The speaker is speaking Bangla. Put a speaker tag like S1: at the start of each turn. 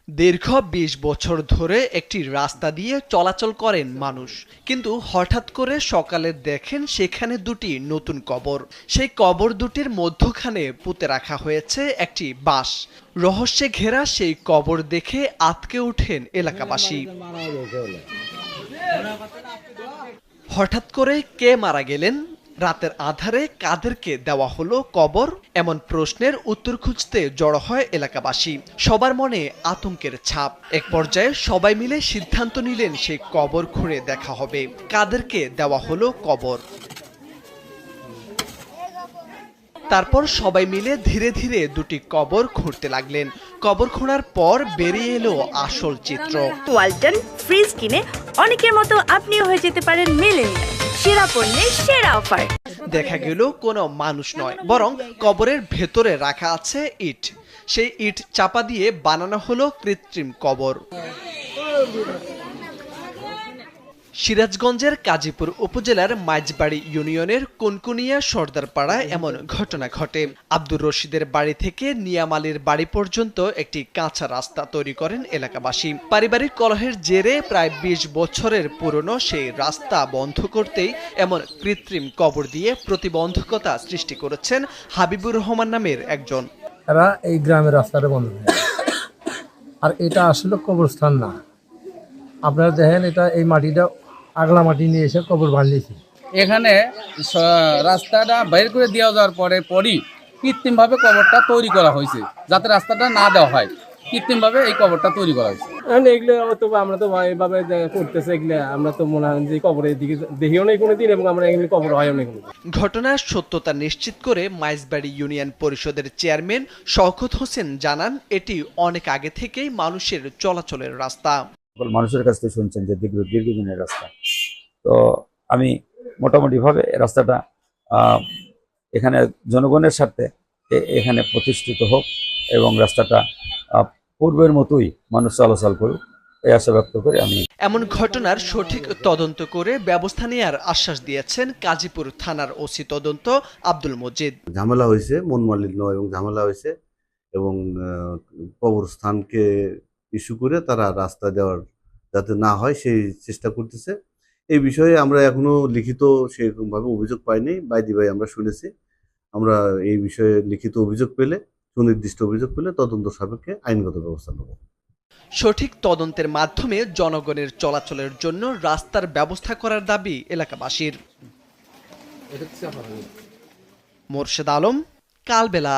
S1: দীর্ঘ ২০ বছর ধরে একটি রাস্তা দিয়ে চলাচল করেন মানুষ, কিন্তু হঠাৎ করে সকালে দেখেন সেখানে দুটি নতুন কবর। সেই কবর দুটির মধ্যখানে পুঁতে রাখা হয়েছে একটি বাঁশ। রহস্যে ঘেরা সেই কবর দেখে আঁতকে ওঠেন এলাকাবাসী। হঠাৎ করে কে মারা গেলেন, রাতের আঁধারে কাদেরকে দেওয়া হলো কবর, এমন প্রশ্নের উত্তর খুঁজতে জড়ো হয় এলাকাবাসী। সবার মনে আতঙ্কের ছাপ। এক পর্যায়ে সবাই মিলে সিদ্ধান্ত নিলেন সেই কবর খুঁড়ে দেখা হবে কাদেরকে দেওয়া হলো কবর। তারপর সবাই মিলে ধীরে ধীরে দুটি কবর খুঁড়তে লাগলেন। কবর খোঁড়ার পর বেরিয়ে এলো আসল চিত্র।
S2: ওয়ালটন ফ্রিজ কিনে অনেকের মতো আপনিও হয়ে যেতে পারেন মিলেনিয়াল। সেরা পণ্যের সেরা অফার।
S1: দেখা গেল কোনো মানুষ নয়, বরং কবরের ভেতরে রাখা আছে ইট। সেই ইট চাপা দিয়ে বানানো হলো কৃত্রিম কবর। সিরাজগঞ্জের কাজীপুর উপজেলার মাইজবাড়ি ইউনিয়নের কুনকুনিয়া সর্দারপাড়ায় এমন ঘটনা ঘটে। আব্দুর রশিদের বাড়ি থেকে নিয়ামালির বাড়ি পর্যন্ত একটি কাঁচা রাস্তা তৈরি করেন এলাকাবাসী। পারিবারিক কলহের জেরে প্রায় ২০ বছরের পুরনো সেই রাস্তা বন্ধ করতেই এমন কৃত্রিম কবর দিয়ে প্রতিবন্ধকতা সৃষ্টি করেছেন হাবিবুর রহমান নামের একজন।
S3: এরা এই গ্রামের রাস্তাটা বন্ধ করে, আর এটা আসলে কবরস্থান না। আপনারা দেখেন, এটা এই মাটিটা আগলা মাটি নিয়ে এসে কবর বানিয়েছে।
S4: এখানে রাস্তাটা বের করে দেওয়া যাওয়ার পরই কৃত্রিমভাবে কবরটা তৈরি করা হয়েছে, যাতে রাস্তাটা না দেওয়া হয়। কৃত্রিমভাবে এই কবরটা তৈরি করা হয়েছে।
S3: এগুলো তো আমরা তো এইভাবে করতেছে, এগুলো আমরা তো মনে হয় যে কবরের দিকে দেখিও নেই কোনোদিন, এবং আমরা এগুলো কবর হয় অনেক।
S1: ঘটনার সত্যতা নিশ্চিত করে মাইজবাড়ি ইউনিয়ন পরিষদের চেয়ারম্যান শওকত হোসেন জানান, এটি অনেক আগে থেকেই মানুষের চলাচলের রাস্তা।
S5: মানুষের কাছ থেকে শুনছেন যে দীর্ঘদিনের রাস্তা। তো আমি মোটামুটি ভাবে রাস্তাটা এখানে জনগণের স্বার্থে এখানে প্রতিষ্ঠিত হোক এবং রাস্তাটা পূর্বের মতোই মানুষ চলাচল করুক, এই আশা ব্যক্ত করে আমি।
S1: এমন ঘটনার সঠিক তদন্ত করে ব্যবস্থা নেওয়ার আশ্বাস দিয়েছেন গাজীপুর থানার ওসি তদন্ত আব্দুল মজিদ।
S6: ঝামেলা হয়েছে, মনমালিন্য এবং ঝামেলা হয়েছে, এবং কবরস্থানকে ইস্যু করে তারা রাস্তা দেওয়ার যাতে না হয় সেই চেষ্টা করতেছে। এই বিষয়ে আমরা এখনো লিখিত সেরকমভাবে অভিযোগ পাইনি, বাইদি ভাই আমরা শুনেছি। আমরা এই বিষয়ে লিখিত অভিযোগ পেলে, সুনির্দিষ্ট অভিযোগ পেলে তদন্ত সাপেক্ষে আইনগত ব্যবস্থা নেব।
S1: সঠিক তদন্তের মাধ্যমে জনগণের চলাচলের জন্য রাস্তার ব্যবস্থা করার দাবি এলাকাবাসীর। মোরশেদ আলম, কালবেলা।